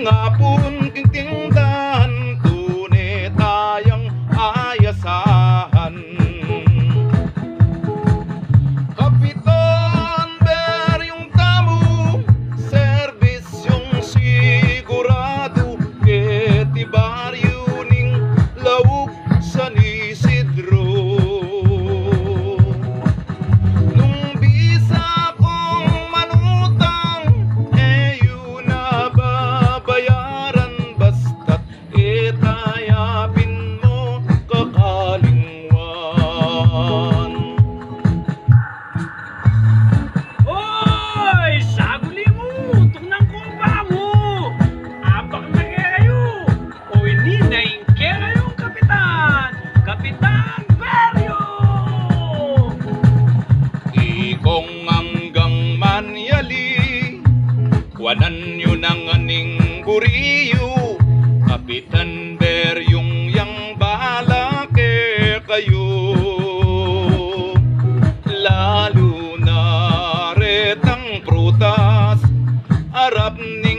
ngapun kintingdan tune tayang ayasahan. Kapitan Ber yung tamu, serbisyong sigurado, ketibaryo ning lawog San Isidro. Nung bisa kong manutang, yun na babayaran, basta't itayapin mo kakalingwan. Oy! Saguli mo! Tunang kuba mo! Apak na kayo! O hindi naingke kayong kapitan! Kapitan Beryo! Ikong hanggang manyali, wanan yun ang aning buriyo. Kapitan Ber yung yang bahala ke kayo. Lalo na retang prutas, arap ning